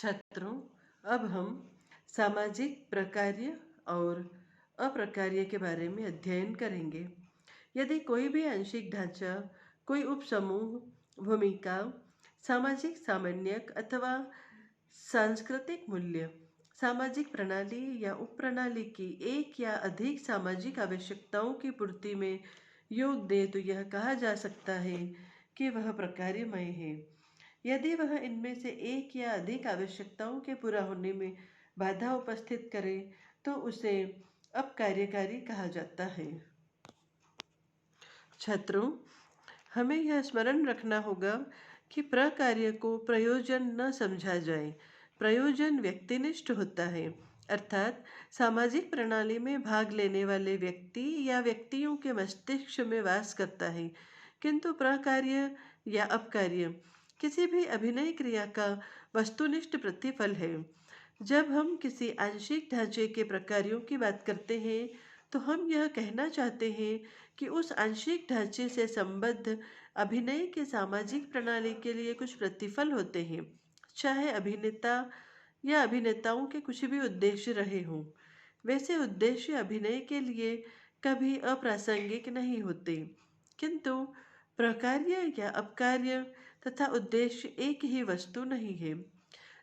छात्रों, अब हम सामाजिक प्रकार्य और अप्रकार्य के बारे में अध्ययन करेंगे। यदि कोई भी आंशिक ढांचा, कोई उपसमूह, भूमिका, सामाजिक सामान्यक अथवा सांस्कृतिक मूल्य सामाजिक प्रणाली या उपप्रणाली की एक या अधिक सामाजिक आवश्यकताओं की पूर्ति में योग दे तो यह कहा जा सकता है कि वह प्रकार्यमय है। यदि वह इनमें से एक या अधिक आवश्यकताओं के पूरा होने में बाधा उपस्थित करे तो उसे अपकार्यकारी कहा जाता है। छात्रों, हमें यह स्मरण रखना होगा कि प्रकार्य को प्रयोजन न समझा जाए। प्रयोजन व्यक्तिनिष्ठ होता है, अर्थात सामाजिक प्रणाली में भाग लेने वाले व्यक्ति या व्यक्तियों के मस्तिष्क में वास करता है, किंतु प्रकार्य या अपकार्य किसी भी अभिनय क्रिया का वस्तुनिष्ठ प्रतिफल है। जब हम किसी आंशिक ढांचे के प्रकार्यों की बात करते हैं तो हम यह कहना चाहते हैं कि उस आंशिक ढांचे से संबद्ध अभिनय के सामाजिक प्रणाली के लिए कुछ प्रतिफल होते हैं, चाहे अभिनेता या अभिनेताओं के कुछ भी उद्देश्य रहे हों। वैसे उद्देश्य अभिनय के लिए कभी अप्रासंगिक नहीं होते, किंतु प्रकार्य या अपकार्य तथा उद्देश्य एक ही वस्तु नहीं है।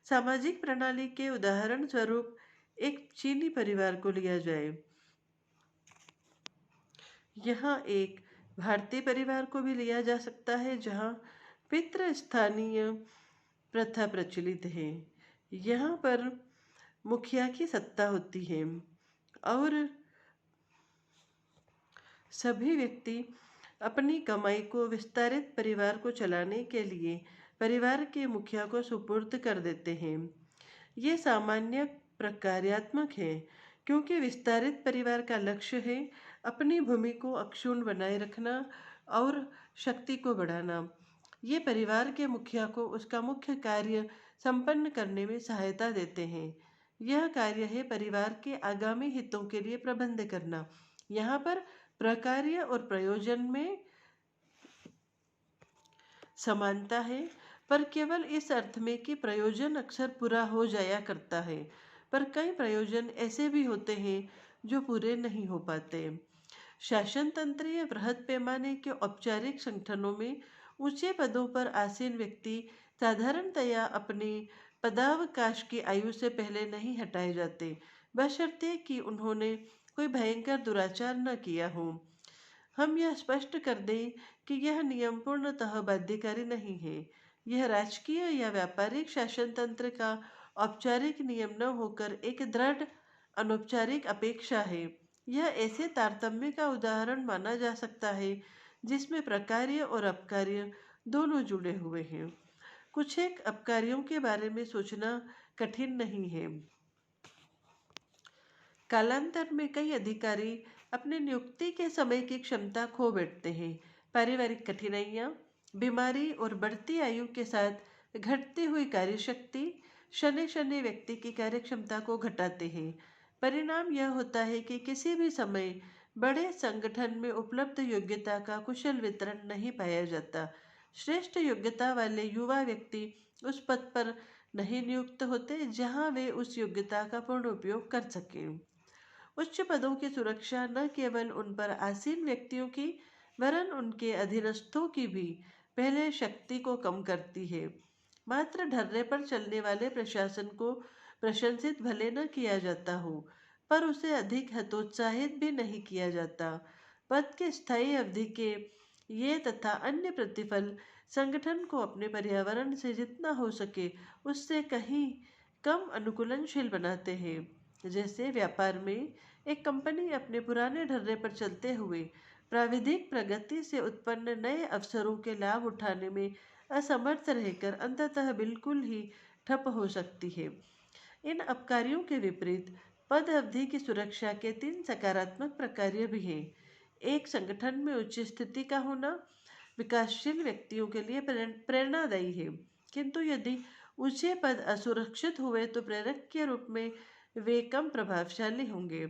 सामाजिक प्रणाली के उदाहरण स्वरूप एक चीनी परिवार को लिया जाए। यहाँ एक भारतीय परिवार को भी लिया जा सकता है जहाँ पितृस्थानीय प्रथा प्रचलित है। यहाँ पर मुखिया की सत्ता होती है और सभी व्यक्ति अपनी कमाई को विस्तारित परिवार को चलाने के लिए परिवार के मुखिया को सुपुर्द कर देते हैं। ये सामान्य प्रकार्यात्मक है क्योंकि विस्तारित परिवार का लक्ष्य है अपनी भूमि को अक्षुण्ण बनाए रखना और शक्ति को बढ़ाना। ये परिवार के मुखिया को उसका मुख्य कार्य संपन्न करने में सहायता देते हैं। यह कार्य है परिवार के आगामी हितों के लिए प्रबंध करना। यहाँ पर प्रकार्य और प्रयोजन में समानता है, पर केवल इस अर्थ में कि प्रयोजन अक्सर पूरा हो जाया करता है, पर कई प्रयोजन ऐसे भी होते हैं जो पूरे नहीं हो पाते। शासन तंत्र या बृहद पैमाने के औपचारिक संगठनों में ऊंचे पदों पर आसीन व्यक्ति साधारणतया अपने पदावकाश की आयु से पहले नहीं हटाए जाते, बशर्ते कि उन्होंने कोई भयंकर दुराचार न किया हो। हम यह स्पष्ट कर दें कि यह नियम पूर्णतः बाध्यकारी नहीं है। यह राजकीय या व्यापारिक शासन तंत्र का औपचारिक नियम न होकर एक दृढ़ अनौपचारिक अपेक्षा है। यह ऐसे तारतम्य का उदाहरण माना जा सकता है जिसमें प्रकार्य और अपकार्य दोनों जुड़े हुए हैं। कुछ एक अपकार्यों के बारे में सोचना कठिन नहीं है। कालांतर में कई अधिकारी अपने नियुक्ति के समय की क्षमता खो बैठते हैं। पारिवारिक कठिनाइयाँ, बीमारी और बढ़ती आयु के साथ घटती हुई कार्यशक्ति शनि शनि व्यक्ति की कार्यक्षमता को घटाते हैं। परिणाम यह होता है कि किसी भी समय बड़े संगठन में उपलब्ध योग्यता का कुशल वितरण नहीं पाया जाता। श्रेष्ठ योग्यता वाले युवा व्यक्ति उस पद पर नहीं नियुक्त होते जहां वे उस योग्यता का पूर्ण उपयोग कर सकें। उच्च पदों की सुरक्षा न केवल उन पर आसीन व्यक्तियों की वरन उनके अधीनस्थों की भी पहले शक्ति को कम करती है। मात्र ढर्रे पर चलने वाले प्रशासन को प्रशंसित भले न किया जाता हो, पर उसे अधिक हतोत्साहित भी नहीं किया जाता। पद की स्थायी अवधि के ये तथा अन्य प्रतिफल संगठन को अपने पर्यावरण से जितना हो सके उससे कहीं कम अनुकूलनशील बनाते हैं। जैसे व्यापार में एक कंपनी अपने पुराने ढर्रे पर चलते हुए प्राविधिक प्रगति से उत्पन्न नए अवसरों के लाभ उठाने में असमर्थ रहकर अंततः बिल्कुल ही ठप हो सकती है। इन अपकारियों के विपरीत पद अवधि की सुरक्षा के 3 सकारात्मक प्रकार्य भी हैं। एक, संगठन में उच्च स्थिति का होना विकासशील व्यक्तियों के लिए प्रेरणादायी है, किंतु यदि ऊंचे पद असुरक्षित हुए तो प्रेरक के रूप में वे कम प्रभावशाली होंगे।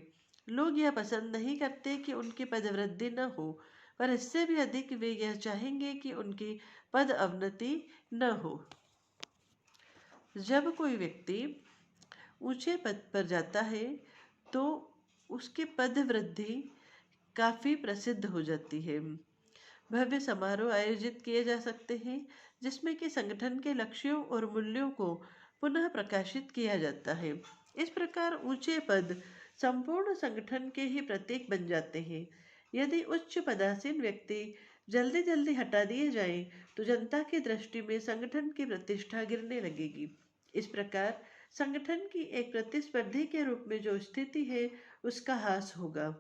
लोग यह पसंद नहीं करते कि उनकी पदवृद्धि न हो, पर इससे भी अधिक वे यह चाहेंगे कि उनकी पद अवनति न हो। जब कोई व्यक्ति ऊंचे पद पर जाता है तो उसकी पद वृद्धि काफ़ी प्रसिद्ध हो जाती है। भव्य समारोह आयोजित किए जा सकते हैं जिसमें कि संगठन के लक्ष्यों और मूल्यों को पुनः प्रकाशित किया जाता है। इस प्रकार ऊंचे पद संपूर्ण संगठन के ही प्रतीक बन जाते हैं। यदि उच्च पदासीन व्यक्ति जल्दी जल्दी हटा दिए जाएं, तो जनता की दृष्टि में संगठन की प्रतिष्ठा गिरने लगेगी। इस प्रकार संगठन की एक प्रतिस्पर्धी के रूप में जो स्थिति है उसका ह्रास होगा।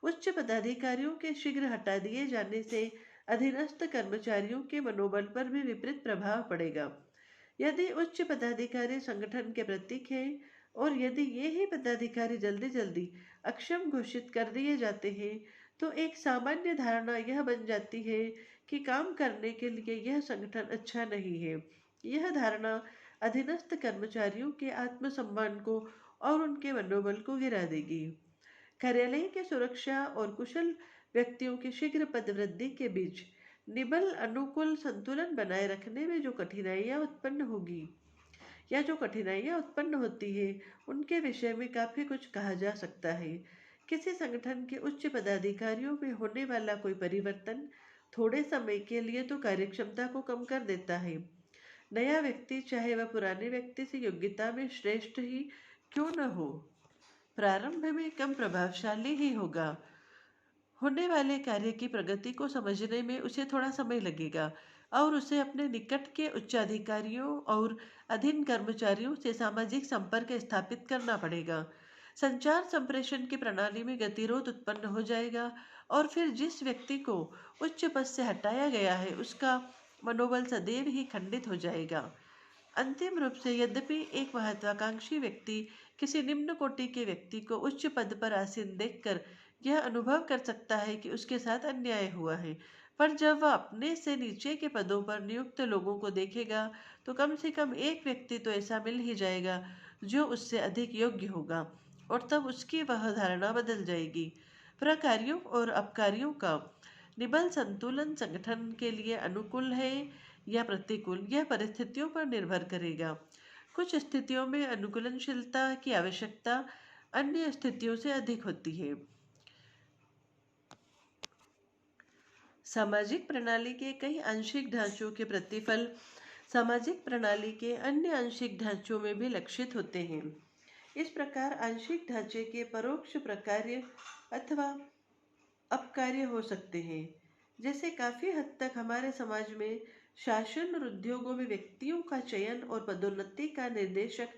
उच्च पदाधिकारियों के शीघ्र हटा दिए जाने से अधीनस्थ कर्मचारियों के मनोबल पर भी विपरीत प्रभाव पड़ेगा। यदि उच्च पदाधिकारी संगठन के प्रतीक हैं और यदि ये ही पदाधिकारी जल्दी जल्दी अक्षम घोषित कर दिए जाते हैं, तो एक सामान्य धारणा यह बन जाती है कि काम करने के लिए यह संगठन अच्छा नहीं है। यह धारणा अधीनस्थ कर्मचारियों के आत्मसम्मान को और उनके मनोबल को गिरा देगी। कार्यालय की सुरक्षा और कुशल व्यक्तियों की शीघ्र पदवृद्धि के बीच निबल अनुकूल संतुलन बनाए रखने में जो कठिनाइयां उत्पन्न होगी या जो कठिनाइयां उत्पन्न होती है उनके विषय में काफी कुछ कहा जा सकता है। किसी संगठन के उच्च पदाधिकारियों में होने वाला कोई परिवर्तन थोड़े समय के लिए तो कार्यक्षमता को कम कर देता है। नया व्यक्ति चाहे वह पुराने व्यक्ति से योग्यता में श्रेष्ठ ही क्यों न हो, प्रारंभ में कम प्रभावशाली ही होगा। होने वाले कार्य की प्रगति को समझने में उसे थोड़ा समय लगेगा और उसे अपने निकट के उच्चाधिकारियों और अधीन कर्मचारियों से सामाजिक संपर्क स्थापित करना पड़ेगा। संचार संप्रेषण की प्रणाली में गतिरोध उत्पन्न हो जाएगा और फिर जिस व्यक्ति को उच्च पद से हटाया गया है उसका मनोबल सदैव ही खंडित हो जाएगा। अंतिम रूप से यद्यपि एक महत्वाकांक्षी व्यक्ति किसी निम्न कोटि के व्यक्ति को उच्च पद पर आसीन देखकर यह अनुभव कर सकता है कि उसके साथ अन्याय हुआ है, पर जब वह अपने से नीचे के पदों पर नियुक्त लोगों को देखेगा तो कम से कम एक व्यक्ति तो ऐसा मिल ही जाएगा जो उससे अधिक योग्य होगा और तब उसकी वह धारणा बदल जाएगी। प्रकार्यों और अपकार्यों का निबल संतुलन संगठन के लिए अनुकूल है या प्रतिकूल, यह परिस्थितियों पर निर्भर करेगा। कुछ स्थितियों में अनुकूलनशीलता की आवश्यकता अन्य स्थितियों से अधिक होती है। सामाजिक प्रणाली के कई आंशिक ढांचों के प्रतिफल सामाजिक प्रणाली के अन्य आंशिक ढांचों में भी लक्षित होते हैं। इस प्रकार आंशिक ढांचे के परोक्ष प्रकार्य अथवा अपकार्य हो सकते हैं। जैसे काफी हद तक हमारे समाज में शासन और उद्योगों में व्यक्तियों का चयन और पदोन्नति का निर्देशक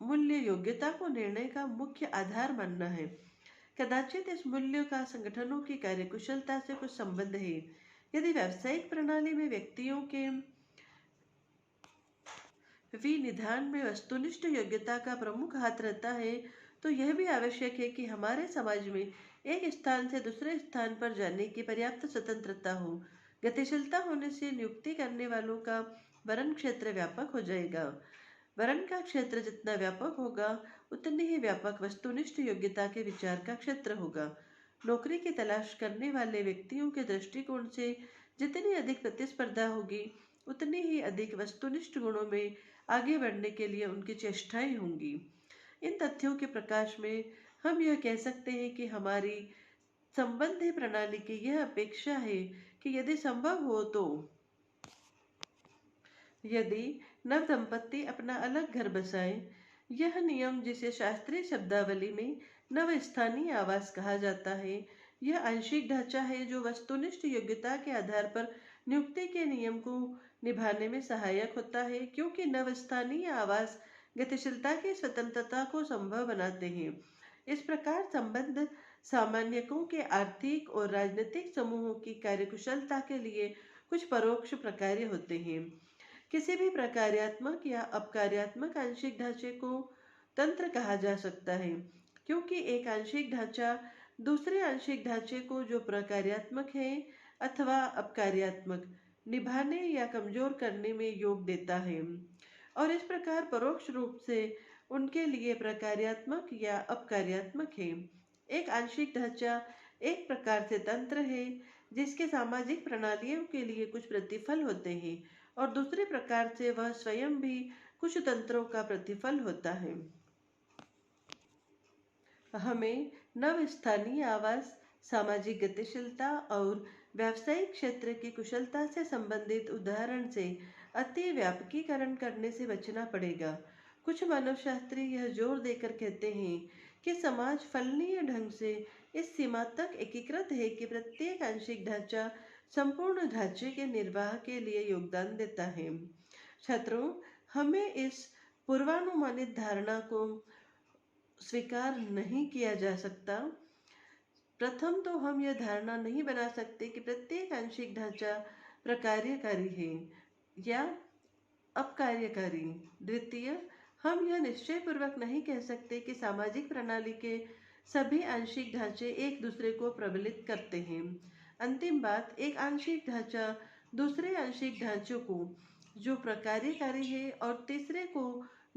मूल्य योग्यता को निर्णय का मुख्य आधार मानना है। कदाचित इस मूल्य का संगठनों की कार्यकुशलता से कुछ संबंध है। यदि व्यावसायिक प्रणाली में व्यक्तियों के विनिधान में वस्तुनिष्ठ योग्यता का प्रमुख हाथ रहता है, तो यह भी आवश्यक है कि हमारे समाज में एक स्थान से दूसरे स्थान पर जाने की पर्याप्त स्वतंत्रता हो। गतिशीलता होने से नियुक्ति करने वालों का वरण क्षेत्र व्यापक हो जाएगा। वरण का क्षेत्र जितना व्यापक होगा उतनी ही व्यापक वस्तुनिष्ठ योग्यता के विचार का क्षेत्र होगा। नौकरी की तलाश करने वाले व्यक्तियों के दृष्टिकोण से जितनी अधिक प्रतिस्पर्धा होगी उतनी ही अधिक वस्तुनिष्ठ गुणों में आगे बढ़ने के लिए उनकी चेष्टाएं होंगी। इन तथ्यों के प्रकाश में हम यह कह सकते हैं कि हमारी संबंधी प्रणाली की यह अपेक्षा है कि यदि संभव हो तो यदि नव दंपत्ति अपना अलग घर बसाए, यह नियम जिसे शास्त्रीय शब्दावली में नव स्थानीय आवास कहा जाता है, यह आंशिक ढांचा है जो वस्तुनिष्ठ योग्यता के आधार पर नियुक्ति के नियम को निभाने में सहायक होता है, क्योंकि नव स्थानीय आवास गतिशीलता की स्वतंत्रता को संभव बनाते हैं। इस प्रकार संबंध सामान्यकों के आर्थिक और राजनीतिक समूहों की कार्यकुशलता के लिए कुछ परोक्ष प्रकार्य होते हैं। किसी भी प्रकार्यात्मक या अपकार्यात्मक आंशिक ढांचे को तंत्र कहा जा सकता है, क्योंकि एक आंशिक ढांचा दूसरे आंशिक ढांचे को जो प्रकार्यात्मक है अथवा अपकार्यात्मक निभाने या कमजोर करने में योग देता है, और इस प्रकार परोक्ष रूप से उनके लिए प्रकार्यात्मक या अपकार्यात्मक है। एक आंशिक ढांचा एक प्रकार से तंत्र है जिसके सामाजिक प्रणालियों के लिए कुछ प्रतिफल होते हैं और दूसरे प्रकार से वह स्वयं भी कुछ तंत्रों का प्रतिफल होता है। हमें नव स्थानीय आवास, सामाजिक गतिशीलता और व्यावसायिक क्षेत्र की कुशलता से संबंधित उदाहरण से अति व्यापकीकरण करने से बचना पड़ेगा। कुछ मानवशास्त्री यह जोर देकर कहते हैं कि समाज फलनीय ढंग से इस सीमा तक एकीकृत है कि प्रत्येक आंशिक ढांचा संपूर्ण ढांचे के निर्वाह के लिए योगदान देता है। छात्रों, हमें इस पूर्वानुमानित धारणा को स्वीकार नहीं किया जा सकता। प्रथम तो हम यह धारणा नहीं बना सकते कि प्रत्येक आंशिक ढांचा प्रकार्यकारी है या अपकार्यकारी। द्वितीय, हम यह निश्चय पूर्वक नहीं कह सकते कि सामाजिक प्रणाली के सभी आंशिक ढांचे एक दूसरे को प्रबलित करते हैं। अंतिम बात, एक आंशिक ढांचा दूसरे आंशिक ढांचों को जो प्रकार्यकारी है और तीसरे को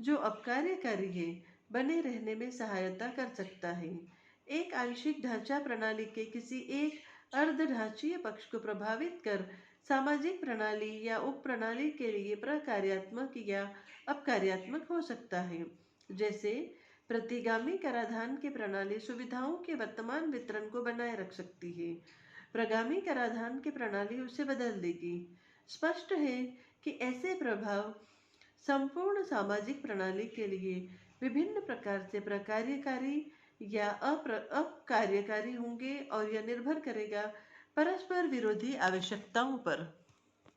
जो अपकार्यकारी है बने रहने में सहायता कर सकता है। एक आंशिक ढांचा प्रणाली के किसी एक अर्ध ढांचीय पक्ष को प्रभावित कर सामाजिक प्रणाली या उप प्रणाली के लिए प्रकार्यात्मक या अपकार्यात्मक हो सकता है। जैसे प्रतिगामी कराधान की प्रणाली सुविधाओं के वर्तमान वितरण को बनाए रख सकती है, प्रगामी कराधान की प्रणाली उसे बदल देगी। स्पष्ट है कि ऐसे प्रभाव संपूर्ण सामाजिक प्रणाली के लिए विभिन्न प्रकार से प्रकार्यकारी या अपकार्यकारी होंगे और यह निर्भर करेगा परस्पर विरोधी आवश्यकताओं पर।